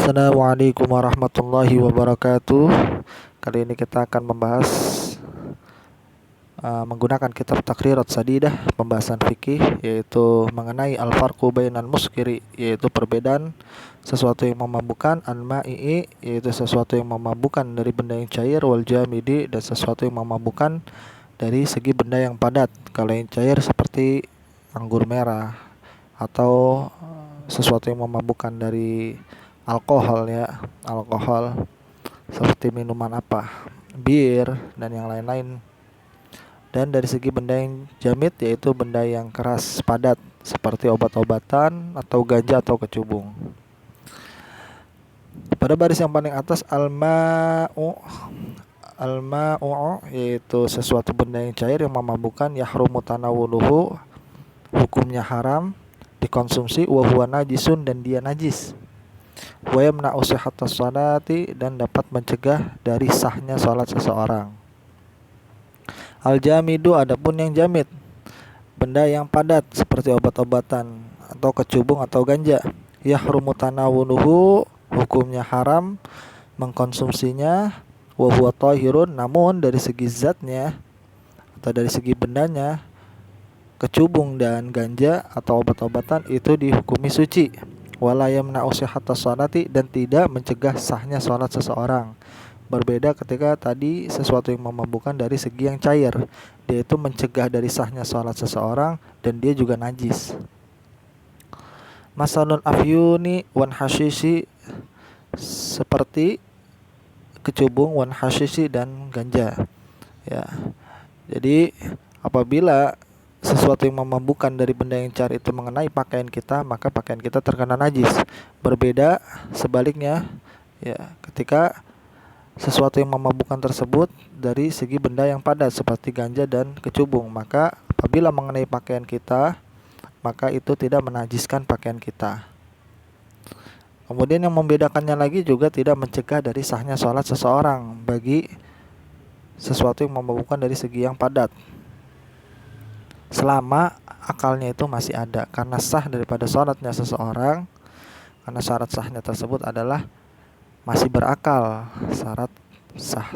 Assalamualaikum warahmatullahi wabarakatuh. Kali ini kita akan membahas menggunakan kitab Taqrirat Sadidah, pembahasan fikih, yaitu mengenai al-farqu bainal muskiri, yaitu perbedaan sesuatu yang memabukkan, al-ma'i'i, yaitu sesuatu yang memabukkan dari benda yang cair, wal jamidi, dan sesuatu yang memabukkan dari segi benda yang padat. Kalau yang cair seperti anggur merah, atau sesuatu yang memabukkan dari alkohol, ya, alkohol seperti minuman bir dan yang lain-lain. Dan dari segi benda yang jamid, yaitu benda yang keras padat seperti obat-obatan atau ganja atau kecubung. Pada baris yang paling atas, al-ma'u, yaitu sesuatu benda yang cair yang memabukkan, yahrumu tanawuluhu, hukumnya haram dikonsumsi, wa huwa najisun, dan dia najis, wa yamna'u sihhatas sholati, dan dapat mencegah dari sahnya salat seseorang. Al-jamidu, adapun yang jamid, benda yang padat seperti obat-obatan atau kecubung atau ganja, yahrumu tanawuluhu, hukumnya haram mengkonsumsinya, wa huwa thahirun, namun dari segi zatnya atau dari segi bendanya, kecubung dan ganja atau obat-obatan itu dihukumi suci. Wala yamna'u sihhatas sholati, dan tidak mencegah sahnya salat seseorang. Berbeda ketika tadi sesuatu yang memabukkan dari segi yang cair, dia itu mencegah dari sahnya salat seseorang dan dia juga najis. Masalul afyuni wan hashishi, seperti kecubung, wan hashishi, dan ganja, ya. Jadi apabila sesuatu yang memabukkan dari benda yang cair itu mengenai pakaian kita, maka pakaian kita terkena najis. Berbeda sebaliknya, ya, ketika sesuatu yang memabukkan tersebut dari segi benda yang padat seperti ganja dan kecubung, maka apabila mengenai pakaian kita, maka itu tidak menajiskan pakaian kita. Kemudian yang membedakannya lagi juga tidak mencegah dari sahnya sholat seseorang bagi sesuatu yang memabukkan dari segi yang padat, selama akalnya itu masih ada. Karena sah daripada sholatnya seseorang, karena syarat sahnya tersebut adalah masih berakal, syarat sah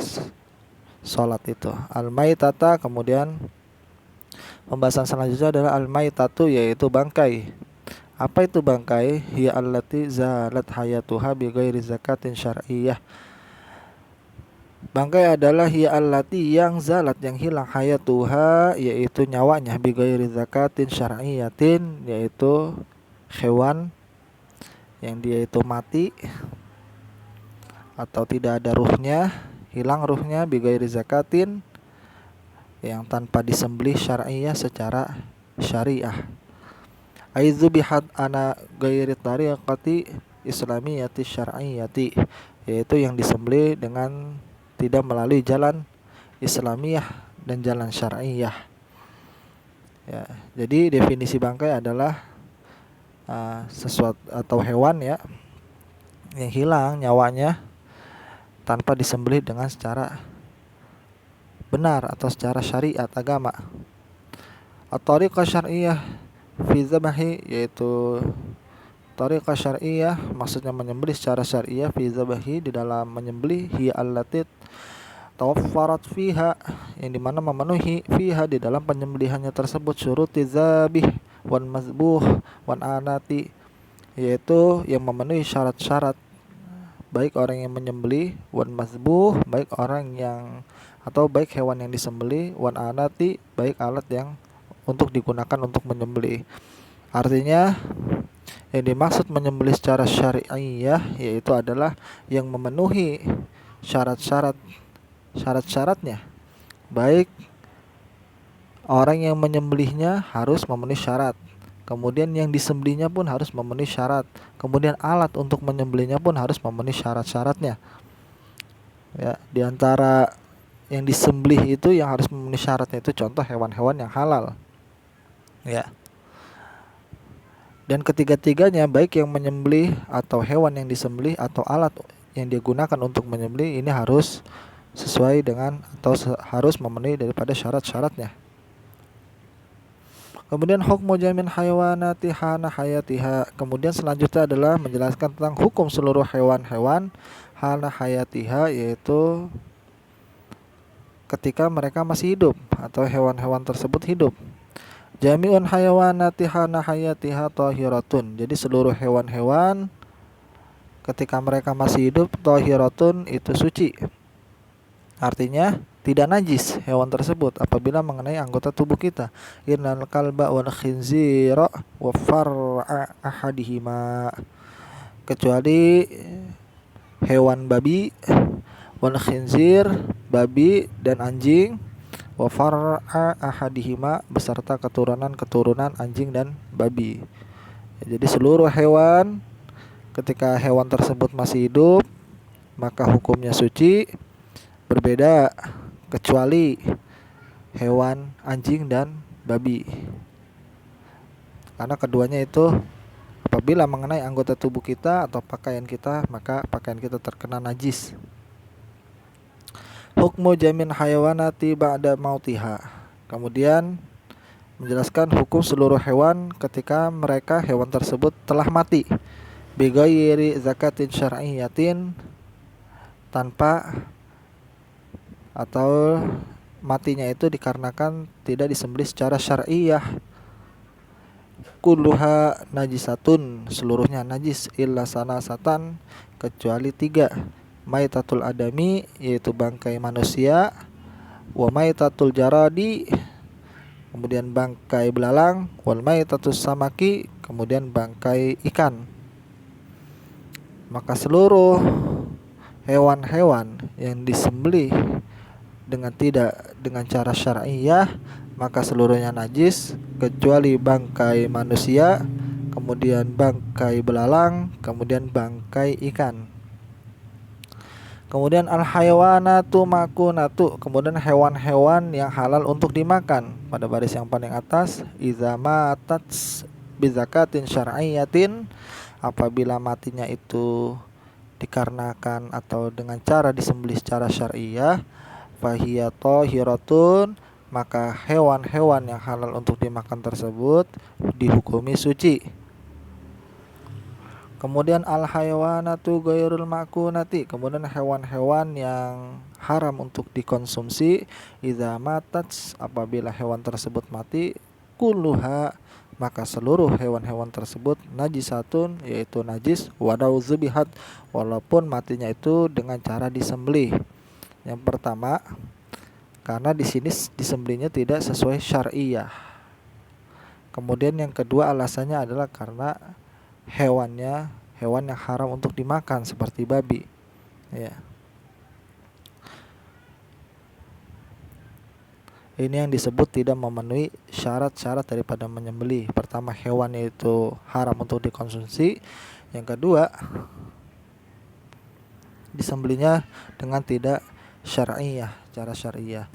sholat itu. Al-maitata, kemudian pembahasan selanjutnya adalah al-maitatu, yaitu bangkai. Apa itu bangkai? Hiya allati zalat hayatuha bi ghairi zakatin syar'iyyah. Bangkai adalah hiya allati, yang zalat, yang hilang, hayatuha, yaitu nyawanya, bi ghairi zakatin syar'iyyatin, yaitu hewan yang dia itu mati atau tidak ada ruhnya, hilang ruhnya, bi ghairi zakatin, yang tanpa disembelih syar'iyah, secara syariah. Aizubihat ana ghairi tariqati islamiyati syar'iyyati, yaitu yang disembelih dengan tidak melalui jalan Islamiyah dan jalan syar'iyah. Ya, jadi definisi bangkai adalah sesuatu atau hewan, ya, yang hilang nyawanya tanpa disembelih dengan secara benar atau secara syariat agama. At-tariqah syar'iyah fi dzabahi, yaitu tariqah syar'iyah maksudnya menyembelih secara syariah, fi dzabahi, di dalam menyembelih, hiya allati tawaffarat fiha, yang dimana memenuhi, fiha, di dalam penyembelihannya tersebut, syuruti dzabih wan mazbuh wan anati, yaitu yang memenuhi syarat-syarat baik orang yang menyembelih, wan mazbuh, baik orang yang atau baik hewan yang disembelih, wan anati, baik alat yang untuk digunakan untuk menyembelih. Artinya yang dimaksud menyembelih secara syariah yaitu adalah yang memenuhi syarat-syaratnya. Baik orang yang menyembelihnya harus memenuhi syarat, kemudian yang disembelihnya pun harus memenuhi syarat, kemudian alat untuk menyembelihnya pun harus memenuhi syarat-syaratnya. Ya, di antara yang disembelih itu yang harus memenuhi syaratnya itu contoh hewan-hewan yang halal. Ya. Dan ketiga-tiganya, baik yang menyembelih atau hewan yang disembelih atau alat yang digunakan untuk menyembelih, ini harus sesuai dengan atau harus memenuhi daripada syarat-syaratnya. Kemudian hukmu jamin hayawanati hana hayatiha. Kemudian selanjutnya adalah menjelaskan tentang hukum seluruh hewan-hewan hana hayatiha, yaitu ketika mereka masih hidup atau hewan-hewan tersebut hidup. Jami'un hayawanati hana hayatiha tahiratun. Jadi seluruh hewan-hewan ketika mereka masih hidup tahiratun itu suci. Artinya tidak najis hewan tersebut apabila mengenai anggota tubuh kita. Innal kalba wal khinzira wa far'a ahadihima. Kecuali hewan babi, wal khinzir babi dan anjing, wa far'a ahadihima beserta keturunan-keturunan anjing dan babi. Jadi seluruh hewan ketika hewan tersebut masih hidup maka hukumnya suci, berbeda kecuali hewan anjing dan babi. Karena keduanya itu apabila mengenai anggota tubuh kita atau pakaian kita, maka pakaian kita terkena najis. Hukmu jamin hayawanati ba'da mautiha. Kemudian menjelaskan hukum seluruh hewan ketika mereka hewan tersebut telah mati. Bighairi zakatin syar'iyyatin, tanpa atau matinya itu dikarenakan tidak disembelih secara syar'iyah. Kulluha najisatun, seluruhnya najis, illa salasatan, kecuali 3. Maitatul adami, yaitu bangkai manusia, wa maitatul jaradi, kemudian bangkai belalang, wal maitatus samaki, kemudian bangkai ikan. Maka seluruh hewan-hewan yang disembelih dengan cara syar'iyah maka seluruhnya najis kecuali bangkai manusia, kemudian bangkai belalang, kemudian bangkai ikan. Kemudian al hayawanatu makunatu, kemudian hewan-hewan yang halal untuk dimakan. Pada baris yang paling atas, idza matat bizakatin syar'iyyatin, apabila matinya itu dikarenakan atau dengan cara disembelih secara syar'iyah, fahiya tahiratun, maka hewan-hewan yang halal untuk dimakan tersebut dihukumi suci. Kemudian al hayawanatu ghairul makunati, kemudian hewan-hewan yang haram untuk dikonsumsi, idza matat, apabila hewan tersebut mati, kulluha, maka seluruh hewan-hewan tersebut najisatun, yaitu najis, walau zubihat, walaupun matinya itu dengan cara disembelih. Yang pertama, karena di sini disembelihnya tidak sesuai syar'iyah. Kemudian yang kedua alasannya adalah karena hewan yang haram untuk dimakan seperti babi. Ya. Ini yang disebut tidak memenuhi syarat-syarat daripada menyembelih. Pertama, hewan itu haram untuk dikonsumsi. Yang kedua, disembelihnya dengan tidak syar'iyah, cara syar'iyah.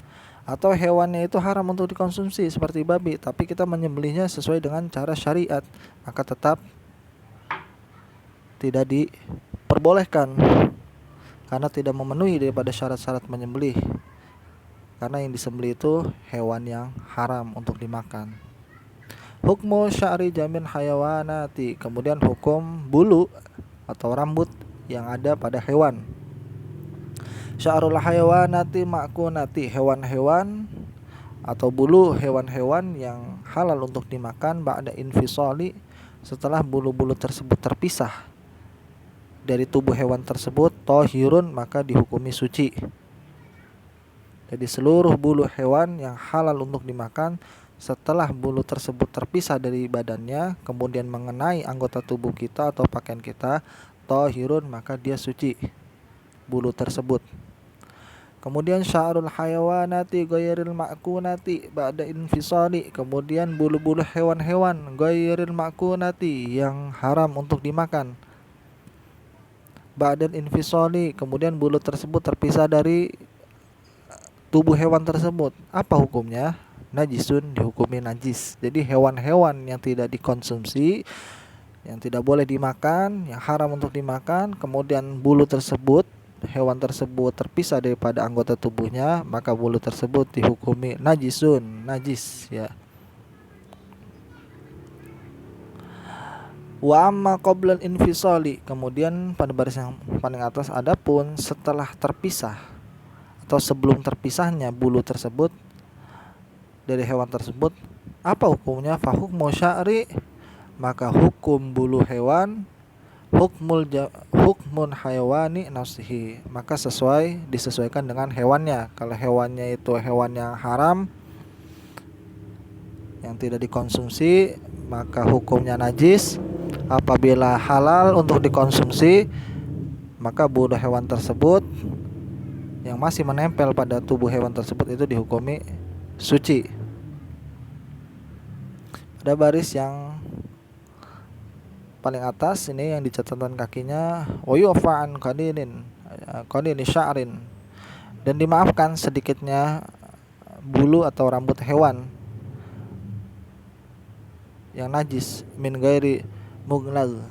Atau hewannya itu haram untuk dikonsumsi seperti babi, tapi kita menyembelihnya sesuai dengan cara syariat, maka tetap tidak diperbolehkan karena tidak memenuhi daripada syarat-syarat menyembelih. Karena yang disembelih itu hewan yang haram untuk dimakan. Hukmu sya'ri jamin hayawanati, kemudian hukum bulu atau rambut yang ada pada hewan. Sya'rul hayawanati makunati, hewan-hewan atau bulu hewan-hewan yang halal untuk dimakan ba'da infisali, setelah bulu-bulu tersebut terpisah dari tubuh hewan tersebut, tahirun, maka dihukumi suci. Jadi seluruh bulu hewan yang halal untuk dimakan setelah bulu tersebut terpisah dari badannya kemudian mengenai anggota tubuh kita atau pakaian kita, tahirun, maka dia suci bulu tersebut. Kemudian sya'rul hayawanati ghairil ma'kunati ba'da infisali, kemudian bulu-bulu hewan-hewan ghairil ma'kunati yang haram untuk dimakan ba'da infisali, kemudian bulu tersebut terpisah dari tubuh hewan tersebut. Apa hukumnya? Najisun, dihukumi najis. Jadi hewan-hewan yang tidak dikonsumsi, yang tidak boleh dimakan, yang haram untuk dimakan, kemudian bulu tersebut, hewan tersebut terpisah daripada anggota tubuhnya, maka bulu tersebut dihukumi najisun, najis, ya. Wa amma qoblal infisali, kemudian pada baris yang paling atas, adapun setelah terpisah atau sebelum terpisahnya bulu tersebut dari hewan tersebut, apa hukumnya? Fa hukmu sya'ri, maka hukum bulu hewan hukmun hayawani nafsihi, maka disesuaikan dengan hewannya. Kalau hewannya itu hewan yang haram, yang tidak dikonsumsi, maka hukumnya najis. Apabila halal untuk dikonsumsi, maka bulu hewan tersebut yang masih menempel pada tubuh hewan tersebut itu dihukumi suci. Pada baris yang paling atas ini yang dicatatan kakinya wa yufa'an qadini sya'rin, dan dimaafkan sedikitnya bulu atau rambut hewan yang najis, min ghairi mughlal,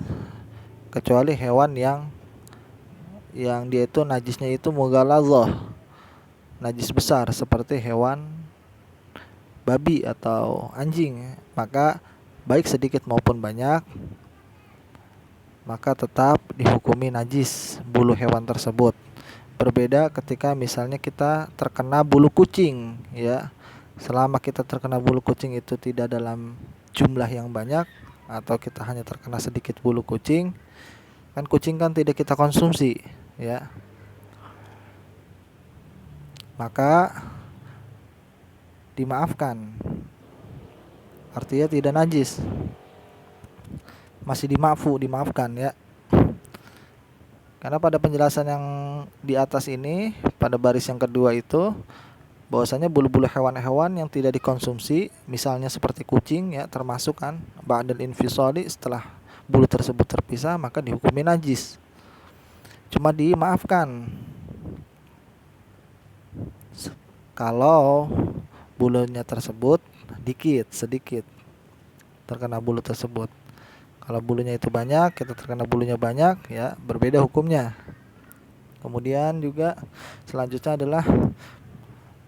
kecuali hewan yang dia itu najisnya itu mughaladzah, najis besar, seperti hewan babi atau anjing, maka baik sedikit maupun banyak, maka tetap dihukumi najis bulu hewan tersebut. Berbeda ketika misalnya kita terkena bulu kucing, ya. Selama kita terkena bulu kucing itu tidak dalam jumlah yang banyak, atau kita hanya terkena sedikit bulu kucing, kan kucing kan tidak kita konsumsi, ya. Maka dimaafkan. Artinya tidak najis. Masih dimaafkan, ya. Karena pada penjelasan yang di atas ini, pada baris yang kedua itu, bahwasanya bulu-bulu hewan-hewan yang tidak dikonsumsi, misalnya seperti kucing, ya, termasuk kan ba'dal infisali, setelah bulu tersebut terpisah, maka dihukumi najis. Cuma dimaafkan kalau bulunya tersebut sedikit terkena bulu tersebut. Kalau bulunya itu banyak, kita terkena bulunya banyak, ya, berbeda hukumnya. Kemudian juga selanjutnya adalah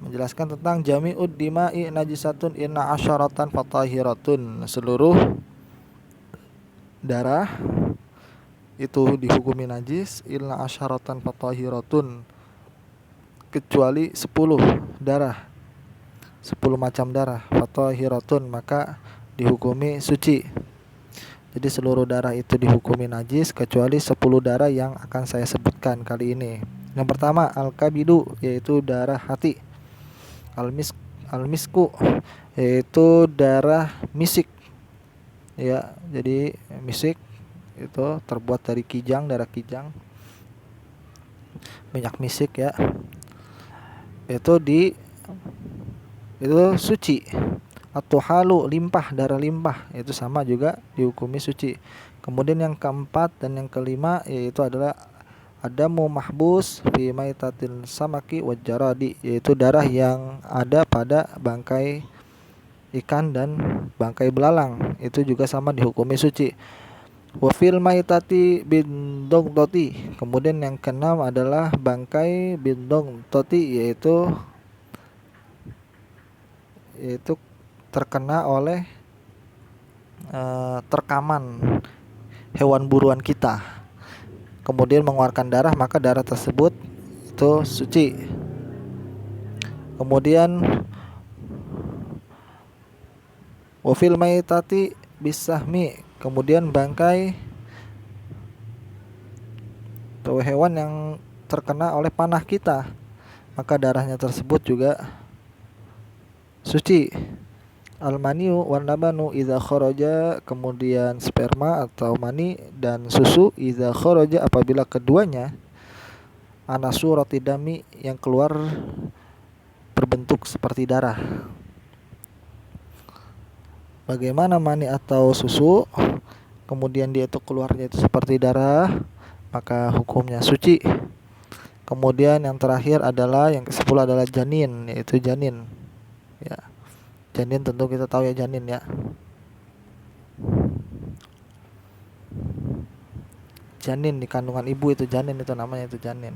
menjelaskan tentang jami'ud dima'i najisatun inna asyaratan fatahiratun, seluruh darah itu dihukumi najis, inna asyaratan fatahiratun, kecuali 10 darah, 10 macam darah, fatahiratun, maka dihukumi suci. Jadi seluruh darah itu dihukumi najis kecuali 10 darah yang akan saya sebutkan kali ini. Yang pertama al-kabidu, yaitu darah hati. Al-misku, yaitu darah misik. Ya, jadi misik itu terbuat dari kijang, darah kijang. Minyak misik, ya. Itu suci. Atau halu, limpah, darah limpah, itu sama juga dihukumi suci. Kemudian yang keempat dan yang kelima yaitu adalah adamu mahbus fi maitatil samaki wajaradi, yaitu darah yang ada pada bangkai ikan dan bangkai belalang, itu juga sama dihukumi suci. Wa fil maitati bidogdoti, kemudian yang keenam adalah bangkai bidogdoti, yaitu terkena oleh terkaman hewan buruan kita, kemudian mengeluarkan darah, maka darah tersebut itu suci. Kemudian wafil maitati bisahmi, kemudian bangkai atau hewan yang terkena oleh panah kita, maka darahnya tersebut juga suci. Al-maniu wan labanu idza kharaja, kemudian sperma atau mani dan susu, idza kharaja, apabila keduanya ana surati dami, yang keluar berbentuk seperti darah. Bagaimana mani atau susu kemudian dia itu keluarnya itu seperti darah, maka hukumnya suci. Kemudian yang terakhir adalah yang ke-10 adalah janin, yaitu janin, ya. Janin tentu kita tahu, ya, janin, ya. Janin di kandungan ibu itu janin, itu namanya itu janin.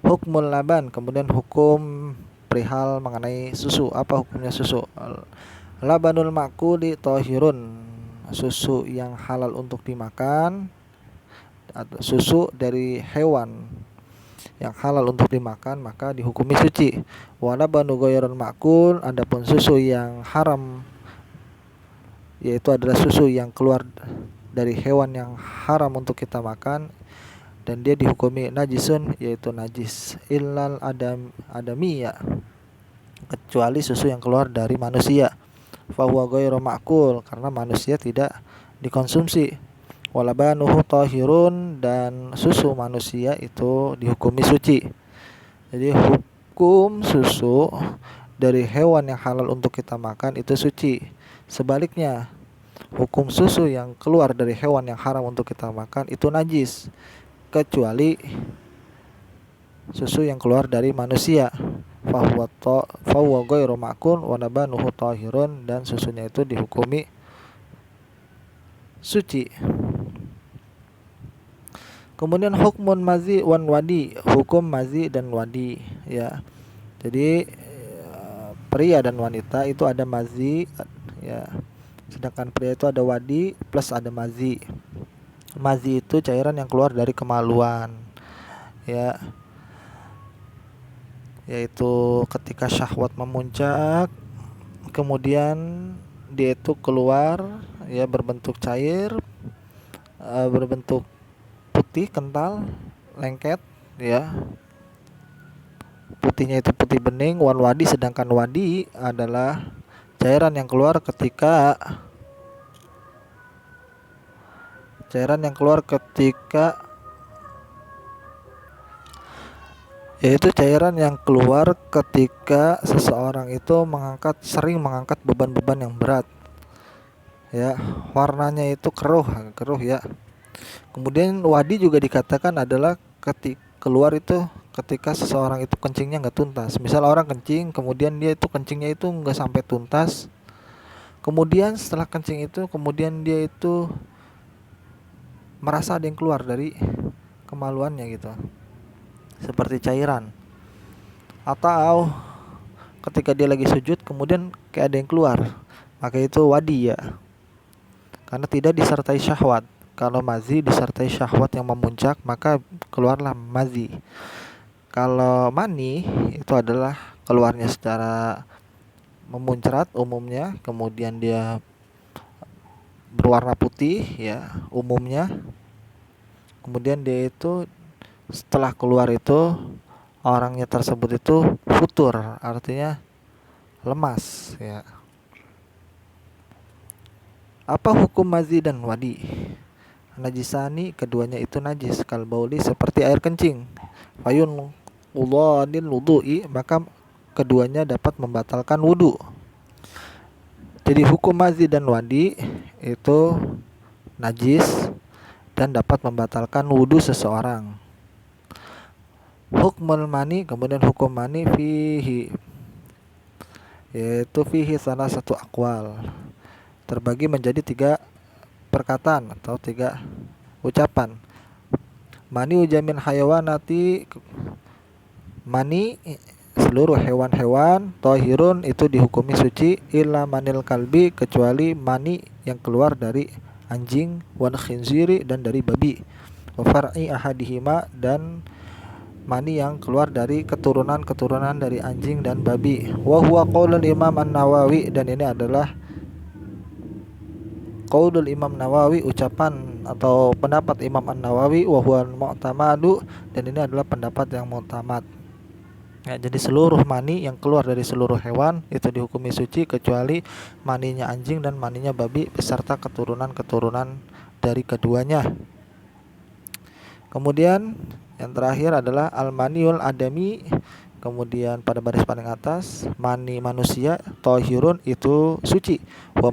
Hukmul laban, kemudian hukum perihal mengenai susu. Apa hukumnya susu? Labanul ma'kuli tahirun, susu yang halal untuk dimakan atau susu dari hewan yang halal untuk dimakan maka dihukumi suci. Wa labanu ghairul ma'kul, adapun susu yang haram yaitu adalah susu yang keluar dari hewan yang haram untuk kita makan dan dia dihukumi najisun, yaitu najis, illal adamiyya, kecuali susu yang keluar dari manusia, fahuwa ghairu ma'kul, karena manusia tidak dikonsumsi. Walabanuhu tahirun, dan susu manusia itu dihukumi suci. Jadi hukum susu dari hewan yang halal untuk kita makan itu suci. Sebaliknya, hukum susu yang keluar dari hewan yang haram untuk kita makan itu najis, kecuali susu yang keluar dari manusia, fahuwa ghairu ma'kul wa nabanuhu tahirun, dan susunya itu dihukumi suci. Kemudian hukmun mazi wan wadi, hukum mazi dan wadi, ya. Jadi pria dan wanita itu ada mazi, ya. Sedangkan pria itu ada wadi plus ada mazi. Mazi itu cairan yang keluar dari kemaluan, ya, yaitu ketika syahwat memuncak kemudian dia itu keluar, ya, berbentuk cair, berbentuk putih kental, lengket, ya. Putihnya itu putih bening. Wan wadi, sedangkan wadi adalah cairan yang keluar ketika yaitu cairan yang keluar ketika seseorang itu sering mengangkat beban-beban yang berat, ya. Warnanya itu keruh ya. Kemudian wadi juga dikatakan adalah keluar itu ketika seseorang itu kencingnya nggak tuntas. Misal orang kencing, kemudian dia itu kencingnya itu nggak sampai tuntas, kemudian setelah kencing itu kemudian dia itu merasa ada yang keluar dari kemaluannya gitu, seperti cairan. Atau ketika dia lagi sujud kemudian kayak ada yang keluar, maka itu wadi, ya, karena tidak disertai syahwat. Kalau mazi disertai syahwat yang memuncak maka keluarlah mazi. Kalau mani itu adalah keluarnya secara memuncrat umumnya, kemudian dia berwarna putih, ya, umumnya. Kemudian dia itu setelah keluar itu orangnya tersebut itu futur, artinya lemas, ya. Apa hukum mazi dan wadi? Najisani, keduanya itu najis, kalbauli, seperti air kencing, fayun ulanil wudu'i, maka keduanya dapat membatalkan wudu. Jadi hukum mazi dan wadi itu najis dan dapat membatalkan wudu seseorang. Hukmul mani, kemudian hukum mani fihi, yaitu fihi salah satu akwal, terbagi menjadi 3 perkataan atau 3 ucapan. Mani ujamin hayawanati, mani seluruh hewan-hewan, tohirun itu dihukumi suci, illa manil kalbi, kecuali mani yang keluar dari anjing, wan khinziri, dan dari babi, wa far'i ahadihima, dan mani yang keluar dari keturunan dari anjing dan babi. Wa huwa qaulul Imam An-Nawawi, dan ini adalah qaulul Imam Nawawi, ucapan atau pendapat Imam An-Nawawi, wa huwa mu'tamadu, dan ini adalah pendapat yang mu'tamad. Ya, jadi seluruh mani yang keluar dari seluruh hewan itu dihukumi suci kecuali maninya anjing dan maninya babi beserta keturunan dari keduanya. Kemudian yang terakhir adalah al-maniul adami. Kemudian pada baris paling atas, mani manusia tohirun itu suci, wa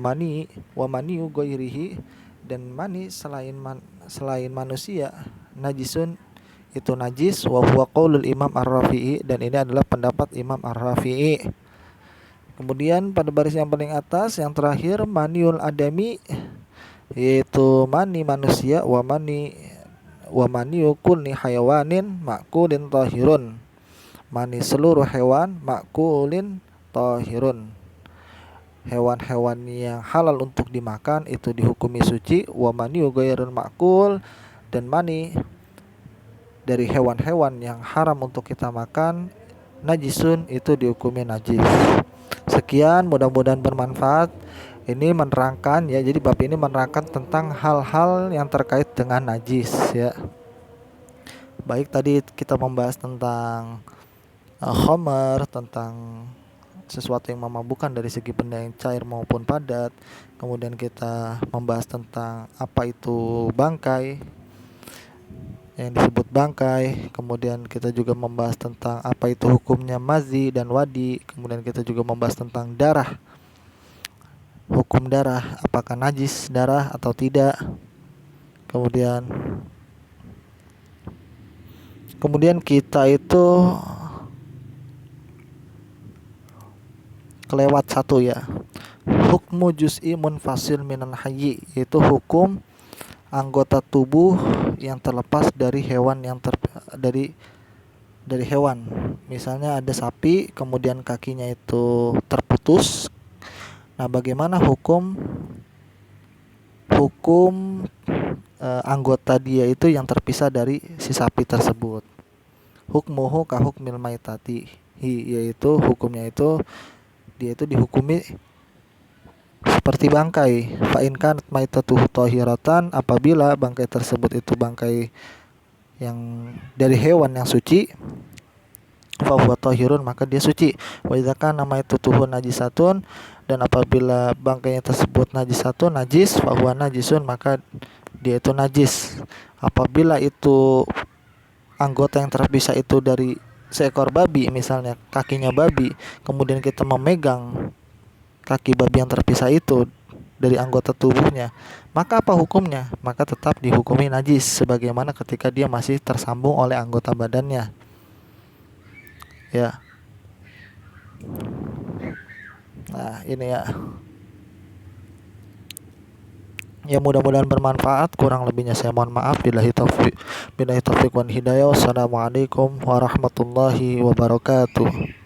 maniu ghairihi, dan mani selain manusia najisun itu najis, wa huwa qaulul Imam Ar-Rafi'i, dan ini adalah pendapat Imam Ar-Rafi'i. Kemudian pada baris yang paling atas yang terakhir, maniul adami, yaitu mani manusia, wa maniu kulli hayawanin ma'kulin tahirun, mani seluruh hewan ma'kulin tahirun, hewan-hewan yang halal untuk dimakan itu dihukumi suci, wa maniyu ghairul ma'kul, dan mani dari hewan-hewan yang haram untuk kita makan najisun itu dihukumi najis. Sekian, mudah-mudahan bermanfaat. Ini menerangkan ya, jadi bab ini menerangkan tentang hal-hal yang terkait dengan najis ya. Baik, tadi kita membahas tentang khamar, tentang sesuatu yang memabukkan dari segi benda yang cair maupun padat. Kemudian kita membahas tentang apa itu bangkai, yang disebut bangkai. Kemudian kita juga membahas tentang apa itu hukumnya mazi dan wadi. Kemudian kita juga membahas tentang darah, hukum darah, apakah najis darah atau tidak. Kemudian kita itu kelewat satu ya, hukmu juz'i munfasil minan hayyi, yaitu hukum anggota tubuh yang terlepas dari hewan dari hewan. Misalnya ada sapi, kemudian kakinya itu terputus. Nah, bagaimana hukum anggota dia itu yang terpisah dari si sapi tersebut? Hukmuhu ka hukmil maitati, yaitu hukumnya itu dia itu dihukumi seperti bangkai. Fa in kanat maitatuhu thahiratan, apabila bangkai tersebut itu bangkai yang dari hewan yang suci, fa huwa thahirun, maka dia suci. Wa idza kana maitatuhu najisatun, dan apabila bangkainya tersebut najisatun, najis, fa huwa najisun, maka dia itu najis. Apabila itu anggota yang terpisah itu dari seekor babi, misalnya kakinya babi, kemudian kita memegang kaki babi yang terpisah itu dari anggota tubuhnya, maka apa hukumnya? Maka tetap dihukumi najis, sebagaimana ketika dia masih tersambung oleh anggota badannya ya. Nah, ini ya mudah-mudahan bermanfaat. Kurang lebihnya saya mohon maaf. Billahi taufiq wal hidayah. Wassalamualaikum warahmatullahi wabarakatuh.